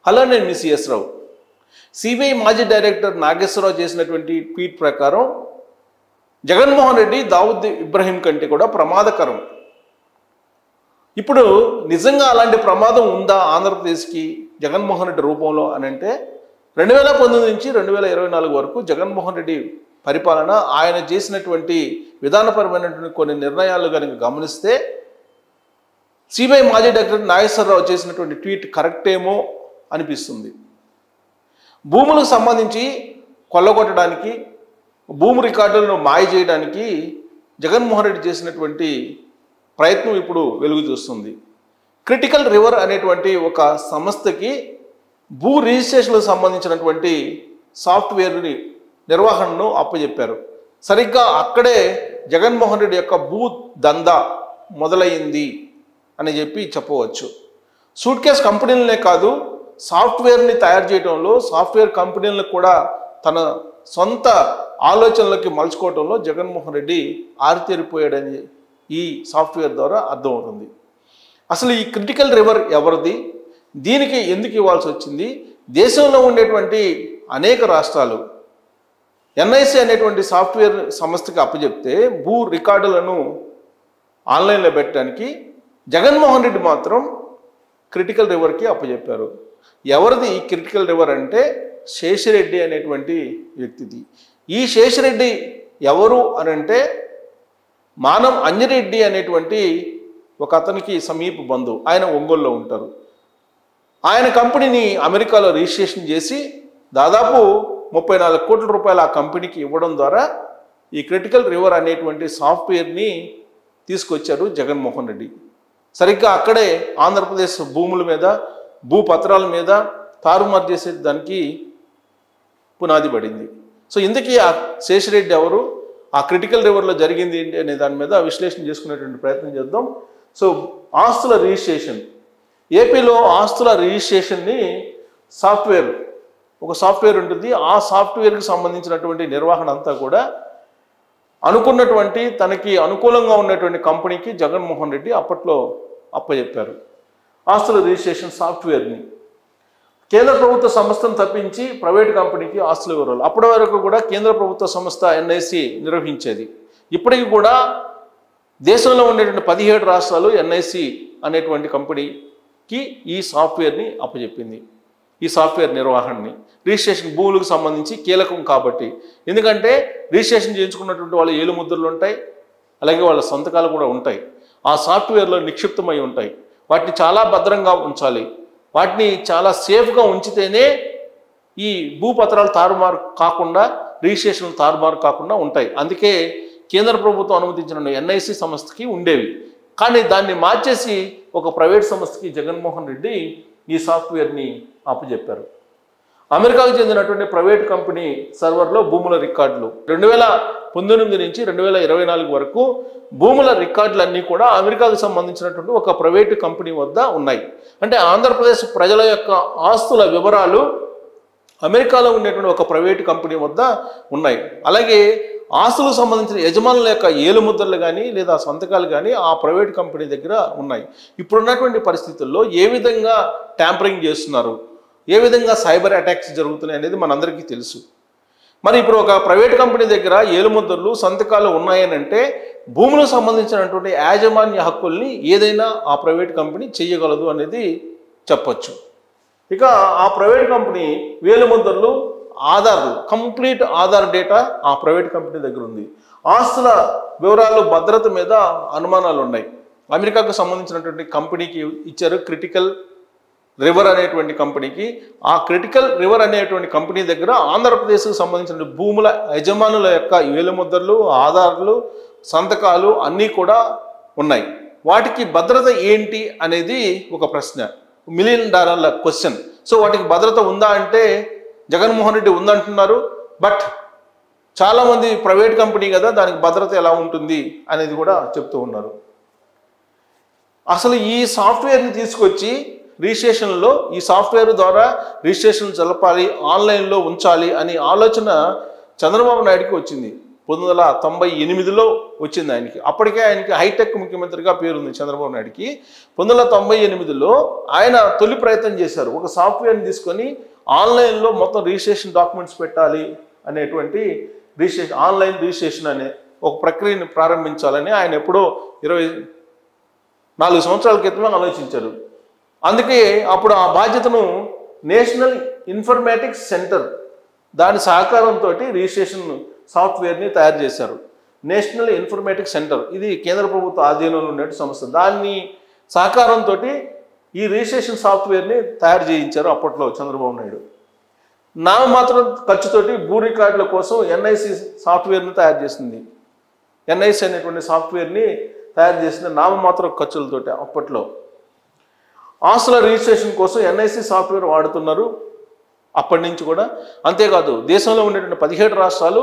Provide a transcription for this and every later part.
Hello, నేను మీ CS రావు. CBI మాజీ director Nageswararao చేసినటువంటి ట్వీట్ ప్రకారం జగన్మోహన్ రెడ్డి దావుద్ ఇబ్రహీం కంటే కూడా ప్రమాదకరం. ఇప్పుడు నిజంగా అలాంటి ప్రమాదం ఉందా ఆంధ్రప్రదేశ్కి జగన్మోహన్ రెడ్డి రూపంలో అని అంటే 2019 నుంచి 2024 వరకు జగన్మోహన్ రెడ్డి పరిపాలన, ఆయన చేసినటువంటి విధానపరమైనటువంటి కొన్ని నిర్ణయాలు కనుక గమనిస్తే సిబిఐ మాజీ డైరెక్టర్ నాగేశ్వరరావు చేసినటువంటి ట్వీట్ కరెక్టేమో అనిపిస్తుంది. భూములకు సంబంధించి కొల్లగొట్టడానికి, భూమి రికార్డులను మాయ చేయడానికి జగన్మోహన్ రెడ్డి చేసినటువంటి ప్రయత్నం ఇప్పుడు వెలుగు చూస్తుంది. క్రిటికల్ రివర్ అనేటువంటి ఒక సంస్థకి భూ రిజిస్ట్రేషన్లకు సంబంధించినటువంటి సాఫ్ట్వేర్ని నిర్వహణను అప్పచెప్పారు. సరిగ్గా అక్కడే జగన్మోహన్ రెడ్డి యొక్క భూ దందా మొదలైంది అని చెప్పవచ్చు. సూట్ కేస్ కంపెనీలనే కాదు, సాఫ్ట్వేర్ని తయారు చేయడంలో సాఫ్ట్వేర్ కంపెనీలను కూడా తన సొంత ఆలోచనలకి మలుచుకోవడంలో జగన్మోహన్ రెడ్డి ఆరితేరిపోయాడని ఈ సాఫ్ట్వేర్ ద్వారా అర్థమవుతుంది. అసలు ఈ క్రిటికల్ రివర్ ఎవరిది, దీనికి ఎందుకు ఇవ్వాల్సి వచ్చింది? దేశంలో ఉండేటువంటి అనేక రాష్ట్రాలు ఎన్ఐసి అనేటువంటి సాఫ్ట్వేర్ సంస్థకి అప్పచెప్తే భూ రికార్డులను ఆన్లైన్లో పెట్టడానికి జగన్మోహన్ రెడ్డి మాత్రం క్రిటికల్ రివర్కి అప్పచెప్పారు. ఎవరిది ఈ క్రిటికల్ రివర్ అంటే శేషిరెడ్డి అనేటువంటి వ్యక్తిది. ఈ శేషిరెడ్డి ఎవరు అని అంటే మానం అంజిరెడ్డి అనేటువంటి ఒక అతనికి సమీప బంధువు. ఆయన ఒంగోలులో ఉంటారు. ఆయన కంపెనీని అమెరికాలో రిజిస్ట్రేషన్ చేసి దాదాపు 34 కోట్ల రూపాయలు ఆ కంపెనీకి ఇవ్వడం ద్వారా ఈ క్రిటికల్ రివర్ అనేటువంటి సాఫ్ట్వేర్ని తీసుకొచ్చారు జగన్మోహన్ రెడ్డి. సరిగ్గా అక్కడే ఆంధ్రప్రదేశ్ భూముల మీద, భూపత్రాల మీద తారుమారు చేసే దానికి పునాది పడింది. సో ఇందుకీ ఆ శేషిరెడ్డి ఎవరు, ఆ క్రిటికల్ రివర్లో జరిగింది ఏంటి అనే దాని మీద విశ్లేషణ చేసుకునేటువంటి ప్రయత్నం చేద్దాం. సో ఆస్తుల రిజిస్ట్రేషన్, ఏపీలో ఆస్తుల రిజిస్ట్రేషన్ని ఒక సాఫ్ట్వేర్ ఉంటుంది. ఆ సాఫ్ట్వేర్కి సంబంధించినటువంటి నిర్వహణ అంతా కూడా అనుకున్నటువంటి తనకి అనుకూలంగా ఉన్నటువంటి కంపెనీకి జగన్మోహన్ రెడ్డి అప్పట్లో అప్పచెప్పారు ఆస్తుల రిజిస్ట్రేషన్ సాఫ్ట్వేర్ని. కేంద్ర ప్రభుత్వ సంస్థను తప్పించి ప్రైవేట్ కంపెనీకి ఆస్తుల వివరాలు అప్పటి వరకు కూడా కేంద్ర ప్రభుత్వ సంస్థ ఎన్ఐసి నిర్వహించేది. ఇప్పటికి కూడా దేశంలో ఉండేటువంటి 17 రాష్ట్రాలు ఎన్ఐసి అనేటువంటి కంపెనీకి ఈ సాఫ్ట్వేర్ని అప్పచెప్పింది. ఈ సాఫ్ట్వేర్ నిర్వహణని, రిజిస్ట్రేషన్ భూములకు సంబంధించి కీలకం కాబట్టి. ఎందుకంటే రిజిస్ట్రేషన్ చేయించుకున్నటువంటి వాళ్ళ ఏలుముద్రలు ఉంటాయి, అలాగే వాళ్ళ సంతకాలు కూడా ఉంటాయి. ఆ సాఫ్ట్వేర్లో నిక్షిప్తమై ఉంటాయి. వాటిని చాలా భద్రంగా ఉంచాలి. వాటిని చాలా సేఫ్గా ఉంచితేనే ఈ భూపత్రాలు తారుమారు కాకుండా, రిజిస్ట్రేషన్లు తారుమారు కాకుండా ఉంటాయి. అందుకే కేంద్ర ప్రభుత్వం అనుమతించిన ఎన్ఐసి సంస్థకి ఉండేవి. కానీ దాన్ని మార్చేసి ఒక ప్రైవేట్ సంస్థకి జగన్మోహన్ రెడ్డి ఈ సాఫ్ట్వేర్ని అప్పచెప్పారు. అమెరికాకు చెందినటువంటి ప్రైవేట్ కంపెనీ సర్వర్లో భూముల రికార్డులు 2019 నుంచి 2024 వరకు భూముల రికార్డులన్నీ కూడా అమెరికాకు సంబంధించినటువంటి ఒక ప్రైవేటు కంపెనీ వద్ద ఉన్నాయి. అంటే ఆంధ్రప్రదేశ్ ప్రజల యొక్క ఆస్తుల వివరాలు అమెరికాలో ఉండేటువంటి ఒక ప్రైవేటు కంపెనీ వద్ద ఉన్నాయి. అలాగే ఆస్తులకు సంబంధించిన యజమానుల యొక్క ఏలుముద్రలు కానీ లేదా సంతకాలు కానీ ఆ ప్రైవేట్ కంపెనీ దగ్గర ఉన్నాయి. ఇప్పుడున్నటువంటి పరిస్థితుల్లో ఏ విధంగా ట్యాంపరింగ్ చేస్తున్నారు, ఏ విధంగా సైబర్ అటాక్స్ జరుగుతున్నాయి అనేది మనందరికీ తెలుసు. మరి ఇప్పుడు ఒక ప్రైవేట్ కంపెనీ దగ్గర ఏలుముద్రలు, సంతకాలు ఉన్నాయని అంటే భూములకు సంబంధించినటువంటి యాజమాన్య హక్కుల్ని ఏదైనా ఆ ప్రైవేట్ కంపెనీ చేయగలదు అనేది చెప్పచ్చు. ఇక ఆ ప్రైవేట్ కంపెనీ వేలుముద్రలు, ఆధార్లు, కంప్లీట్ ఆధార్ డేటా ఆ ప్రైవేట్ కంపెనీ దగ్గర ఉంది. ఆస్తుల వివరాలు, భద్రత మీద అనుమానాలు ఉన్నాయి. అమెరికాకు సంబంధించినటువంటి కంపెనీకి ఇచ్చారు క్రిటికల్ రివర్ అనేటువంటి కంపెనీకి. ఆ క్రిటికల్ రివర్ అనేటువంటి కంపెనీ దగ్గర ఆంధ్రప్రదేశ్కు సంబంధించిన భూముల యజమానుల యొక్క వేలుముద్రలు, ఆధార్లు, సంతకాలు అన్నీ కూడా ఉన్నాయి. వాటికి భద్రత ఏంటి అనేది ఒక ప్రశ్న, $1 మిలియన్ క్వశ్చన్. సో వాటికి భద్రత ఉందా అంటే జగన్మోహన్ రెడ్డి ఉందంటున్నారు. బట్ చాలామంది ప్రైవేట్ కంపెనీ కదా, దానికి భద్రత ఎలా ఉంటుంది అనేది కూడా చెప్తూ ఉన్నారు. అసలు ఈ సాఫ్ట్వేర్ని తీసుకొచ్చి రిజిస్ట్రేషన్లో ఈ సాఫ్ట్వేర్ ద్వారా రిజిస్ట్రేషన్ జరపాలి, ఆన్లైన్లో ఉంచాలి అనే ఆలోచన చంద్రబాబు నాయుడుకి వచ్చింది. 1998లో వచ్చింది ఆయనకి. అప్పటికే ఆయనకి హైటెక్ ముఖ్యమంత్రిగా పేరుంది చంద్రబాబు నాయుడుకి. 1998లో ఆయన తొలి ప్రయత్నం చేశారు. ఒక సాఫ్ట్వేర్ని తీసుకొని ఆన్లైన్లో మొత్తం రిజిస్ట్రేషన్ డాక్యుమెంట్స్ పెట్టాలి అనేటువంటి ఆన్లైన్ రిజిస్ట్రేషన్ అనే ఒక ప్రక్రియను ప్రారంభించాలని ఆయన ఎప్పుడో 24 సంవత్సరాల క్రితమే ఆలోచించారు. అందుకే అప్పుడు ఆ బాధ్యతను నేషనల్ ఇన్ఫర్మేటిక్స్ సెంటర్ దాని సహకారంతో రిజిస్ట్రేషన్ సాఫ్ట్వేర్ని తయారు చేశారు. నేషనల్ ఇన్ఫర్మేటిక్స్ సెంటర్ ఇది కేంద్ర ప్రభుత్వ ఆధీనంలో ఉండే సంస్థ. దాన్ని సహకారంతో ఈ రిజిస్ట్రేషన్ సాఫ్ట్వేర్ని తయారు చేయించారు అప్పట్లో చంద్రబాబు నాయుడు. నామమాత్రం ఖర్చుతోటి భూ రికార్డుల కోసం ఎన్ఐసి సాఫ్ట్వేర్ని తయారు చేసింది. ఎన్ఐసి అనేటువంటి సాఫ్ట్వేర్ని తయారు చేసిన నామమాత్రం ఖర్చులతోటి అప్పట్లో. ఆస్తుల రిజిస్ట్రేషన్ కోసం ఎన్ఐసి సాఫ్ట్వేర్ వాడుతున్నారు అప్పటి నుంచి కూడా. అంతేకాదు దేశంలో ఉండేటువంటి 17 రాష్ట్రాలు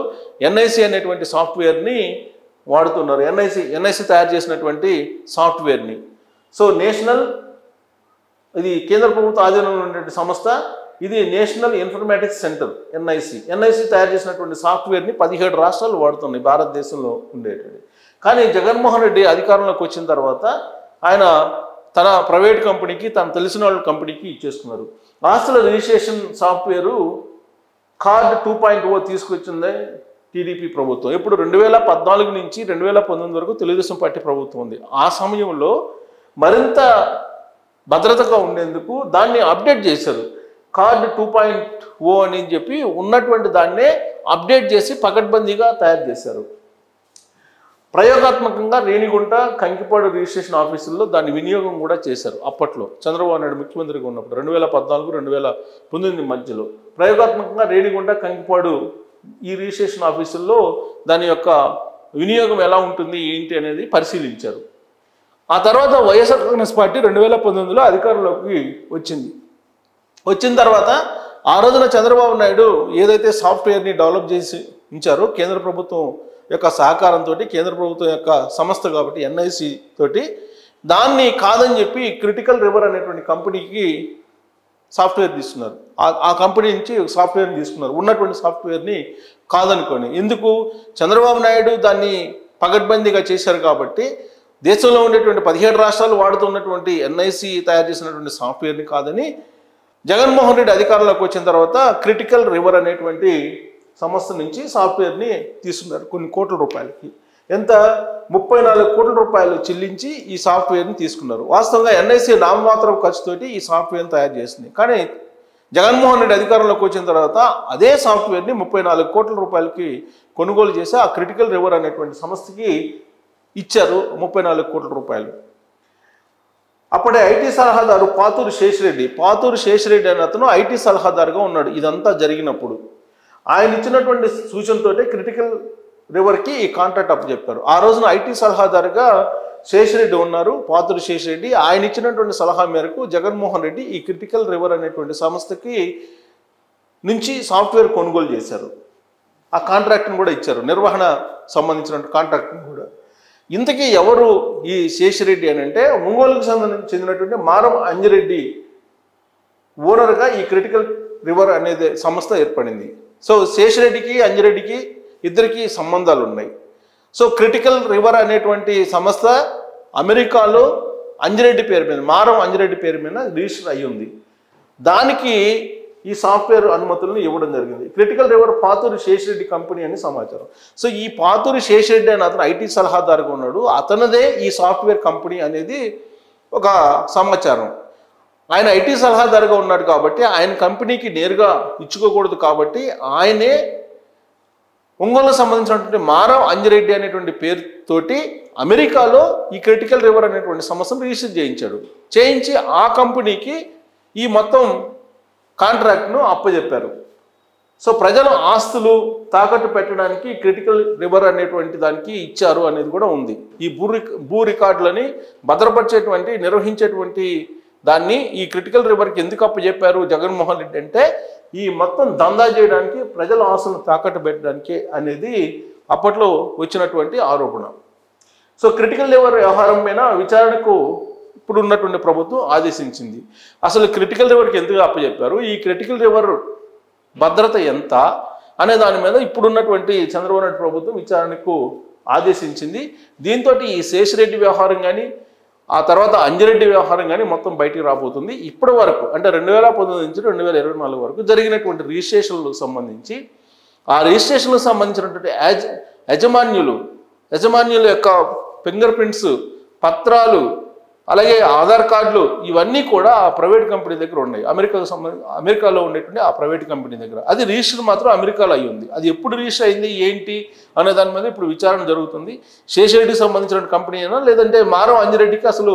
ఎన్ఐసి అనేటువంటి సాఫ్ట్వేర్ని వాడుతున్నారు. ఎన్ఐసి తయారు చేసినటువంటి సాఫ్ట్వేర్ని. సో ఇది కేంద్ర ప్రభుత్వ ఆధీనంలో ఉండేటువంటి సంస్థ. ఇది నేషనల్ ఇన్ఫర్మేటిక్స్ సెంటర్ ఎన్ఐసి తయారు చేసినటువంటి సాఫ్ట్వేర్ని 17 రాష్ట్రాలు వాడుతున్నాయి భారతదేశంలో ఉండేటువంటి. కానీ జగన్మోహన్ రెడ్డి అధికారంలోకి వచ్చిన తర్వాత ఆయన తన ప్రైవేట్ కంపెనీకి, తను తెలిసిన వాళ్ళ కంపెనీకి ఇచ్చేస్తున్నారు. ఆస్తుల రిజిస్ట్రేషన్ సాఫ్ట్వేరు కార్డ్ 2.0 తీసుకొచ్చింది టీడీపీ ప్రభుత్వం. ఇప్పుడు 2014 నుంచి 2019 వరకు తెలుగుదేశం పార్టీ ప్రభుత్వం ఉంది. ఆ సమయంలో మరింత భద్రతగా ఉండేందుకు దాన్ని అప్డేట్ చేశారు. కార్డ్ 2.0 అని చెప్పి ఉన్నటువంటి దాన్నే అప్డేట్ చేసి పకడ్బందీగా తయారు చేశారు. ప్రయోగాత్మకంగా రేణిగుంట, కంకిపాడు రిజిస్ట్రేషన్ ఆఫీసుల్లో దాని వినియోగం కూడా చేశారు. అప్పట్లో చంద్రబాబు నాయుడు ముఖ్యమంత్రిగా ఉన్నప్పుడు 2014-2019 మధ్యలో ప్రయోగాత్మకంగా రేణిగుంట, కంకిపాడు ఈ రిజిస్ట్రేషన్ ఆఫీసుల్లో దాని యొక్క వినియోగం ఎలా ఉంటుంది ఏంటి అనేది పరిశీలించారు. ఆ తర్వాత వైఎస్ఆర్ కాంగ్రెస్ పార్టీ 2019లో అధికారంలోకి వచ్చిన తర్వాత ఆ రోజున చంద్రబాబు నాయుడు ఏదైతే సాఫ్ట్వేర్ని డెవలప్ చేసి ఉంచారో కేంద్ర ప్రభుత్వం యొక్క సహకారంతో, కేంద్ర ప్రభుత్వం యొక్క సంస్థ కాబట్టి ఎన్ఐసి తోటి, దాన్ని కాదని చెప్పి క్రిటికల్ రివర్ అనేటువంటి కంపెనీకి సాఫ్ట్వేర్ తీసుకున్నారు. ఆ కంపెనీ నుంచి సాఫ్ట్వేర్ని తీసుకున్నారు. ఉన్నటువంటి సాఫ్ట్వేర్ని కాదనుకోని. ఎందుకు? చంద్రబాబు నాయుడు దాన్ని పకడ్బందీగా చేశారు కాబట్టి దేశంలో ఉండేటువంటి 17 రాష్ట్రాలు వాడుతున్నటువంటి ఎన్ఐసి తయారు చేసినటువంటి సాఫ్ట్వేర్ని కాదని జగన్మోహన్ రెడ్డి అధికారంలోకి వచ్చిన తర్వాత క్రిటికల్ రివర్ అనేటువంటి సంస్థ నుంచి సాఫ్ట్వేర్ని తీసుకున్నారు కొన్ని కోట్ల రూపాయలకి. ఎంత? 34 కోట్ల రూపాయలు చెల్లించి ఈ సాఫ్ట్వేర్ని తీసుకున్నారు. వాస్తవంగా ఎన్ఐసి నామమాత్రం ఖర్చుతోటి ఈ సాఫ్ట్వేర్ని తయారు చేసింది. కానీ జగన్మోహన్ రెడ్డి అధికారంలోకి వచ్చిన తర్వాత అదే సాఫ్ట్వేర్ని 34 కోట్ల రూపాయలకి కొనుగోలు చేసి ఆ క్రిటికల్ రివర్ అనేటువంటి సంస్థకి ఇచ్చారు 34 కోట్ల రూపాయలు. అప్పుడే ఐటీ సలహాదారు పాతూరు శేషిరెడ్డి అనే అతను ఐటీ సలహాదారుగా ఉన్నాడు ఇదంతా జరిగినప్పుడు. ఆయన ఇచ్చినటువంటి సూచనతోటే క్రిటికల్ రివర్కి ఈ కాంట్రాక్ట్ అప్పచెప్పారు. ఆ రోజున ఐటీ సలహాదారుగా శేషిరెడ్డి ఉన్నారు, పాతూరు శేషిరెడ్డి. ఆయన ఇచ్చినటువంటి సలహా మేరకు జగన్మోహన్ రెడ్డి ఈ క్రిటికల్ రివర్ అనేటువంటి సంస్థకి నుంచి సాఫ్ట్వేర్ కొనుగోలు చేశారు. ఆ కాంట్రాక్ట్ని కూడా ఇచ్చారు, నిర్వహణ సంబంధించిన కాంట్రాక్ట్ని కూడా. ఇంతకీ ఎవరు ఈ శేషిరెడ్డి అని అంటే ఒంగోలుకు చెందినటువంటి మారం అంజిరెడ్డి ఓనర్గా ఈ క్రిటికల్ రివర్ అనేది సంస్థ ఏర్పడింది. సో శేషిరెడ్డికి అంజిరెడ్డికి ఇద్దరికి సంబంధాలు ఉన్నాయి. సో క్రిటికల్ రివర్ అనేటువంటి సంస్థ అమెరికాలో అంజిరెడ్డి పేరు మీద, మారం అంజిరెడ్డి పేరు మీద రిజిస్టర్ అయ్యి ఉంది. దానికి ఈ సాఫ్ట్వేర్ అనుమతులను ఇవ్వడం జరిగింది. Critical River Pathuri Seshireddy company అని సమాచారం. సో ఈ పాతూరి శేషిరెడ్డి అని అతను ఐటీ సలహాదారుగా ఉన్నాడు, అతనిదే ఈ సాఫ్ట్వేర్ కంపెనీ అనేది ఒక సమాచారం. ఆయన ఐటీ సలహాదారుగా ఉన్నాడు కాబట్టి ఆయన కంపెనీకి నేరుగా ఇచ్చుకోకూడదు కాబట్టి ఆయనే ఒంగోలుకు సంబంధించినటువంటి మారం అంజిరెడ్డి అనేటువంటి పేరుతోటి అమెరికాలో ఈ క్రిటికల్ రివర్ అనేటువంటి సంస్థను రిజిస్టర్ చేయించి ఆ కంపెనీకి ఈ మొత్తం కాంట్రాక్ట్ను అప్పచెప్పారు. సో ప్రజల ఆస్తులు తాకట్టు పెట్టడానికి క్రిటికల్ రివర్ అనేటువంటి దానికి ఇచ్చారు అనేది కూడా ఉంది. ఈ భూ రికార్డులని భద్రపరిచేటువంటి, నిర్వహించేటువంటి దాన్ని ఈ క్రిటికల్ రివర్కి ఎందుకు అప్పచెప్పారు జగన్మోహన్ రెడ్డి అంటే ఈ మొత్తం దందా చేయడానికి, ప్రజల ఆస్తులను తాకట్టు పెట్టడానికి అనేది అప్పట్లో వచ్చినటువంటి ఆరోపణ. సో క్రిటికల్ రివర్ వ్యవహారం మీద విచారణకు ఇప్పుడు ఉన్నటువంటి ప్రభుత్వం ఆదేశించింది. అసలు క్రిటికల్ రివర్కి ఎందుకు అప్పచెప్పారు, ఈ క్రిటికల్ రివర్ భద్రత ఎంత, అనే దాని మీద ఇప్పుడున్నటువంటి చంద్రబాబు నాయుడు ప్రభుత్వం విచారణకు ఆదేశించింది. దీంతో ఈ శేషిరెడ్డి వ్యవహారం కానీ ఆ తర్వాత అంజిరెడ్డి వ్యవహారం కానీ మొత్తం బయటికి రాబోతుంది. ఇప్పటి వరకు అంటే 2019 నుంచి 2024 వరకు జరిగినటువంటి రిజిస్ట్రేషన్లకు సంబంధించి ఆ రిజిస్ట్రేషన్లకు సంబంధించినటువంటి యజమాన్యుల యొక్క ఫింగర్ ప్రింట్స్, పత్రాలు, అలాగే ఆధార్ కార్డులు ఇవన్నీ కూడా ఆ ప్రైవేట్ కంపెనీ దగ్గర ఉన్నాయి. అమెరికాలో ఉండేటువంటి ఆ ప్రైవేట్ కంపెనీ దగ్గర. అది రిజిస్టర్ మాత్రం అమెరికాలో అయి ఉంది. అది ఎప్పుడు రిజిస్టర్ అయింది ఏంటి అనే దాని మీద ఇప్పుడు విచారణ జరుగుతుంది. శేషిరెడ్డికి సంబంధించిన కంపెనీ అయినా లేదంటే మారం అంజిరెడ్డికి అసలు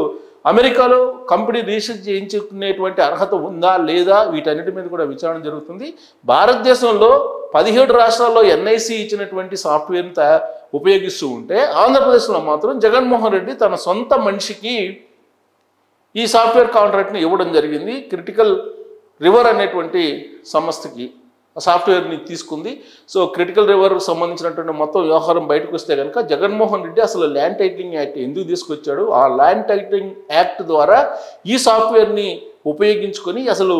అమెరికాలో కంపెనీ రిజిస్టర్ చేయించుకునేటువంటి అర్హత ఉందా లేదా వీటన్నిటి మీద కూడా విచారణ జరుగుతుంది. భారతదేశంలో 17 రాష్ట్రాల్లో ఎన్ఐసి ఇచ్చినటువంటి సాఫ్ట్వేర్ని ఉపయోగిస్తూ ఉంటే ఆంధ్రప్రదేశ్లో మాత్రం జగన్మోహన్ రెడ్డి తన సొంత మనిషికి ఈ సాఫ్ట్వేర్ కాంట్రాక్ట్ని ఇవ్వడం జరిగింది. క్రిటికల్ రివర్ అనేటువంటి సంస్థకి ఆ సాఫ్ట్వేర్ని తీసుకుంది. సో క్రిటికల్ రివర్ సంబంధించినటువంటి మొత్తం వ్యవహారం బయటకు వస్తే కనుక జగన్మోహన్ రెడ్డి అసలు ల్యాండ్ టైటిలింగ్ యాక్ట్ ఎందుకు తీసుకొచ్చాడు, ఆ ల్యాండ్ టైటిలింగ్ యాక్ట్ ద్వారా ఈ సాఫ్ట్వేర్ని ఉపయోగించుకొని అసలు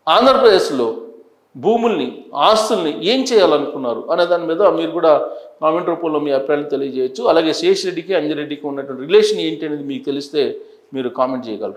ఆంధ్రప్రదేశ్లో భూముల్ని, ఆస్తుల్ని ఏం చేయాలనుకున్నారు అనే దాని మీద మీరు కూడా కామెంట్ రూపంలో మీ అభిప్రాయాలు తెలియజేయచ్చు. అలాగే శేషిరెడ్డికి అంజిరెడ్డికి ఉన్నటువంటి రిలేషన్ ఏంటి అనేది మీకు తెలిస్తే మీరు కామెంట్ చేయగలరు.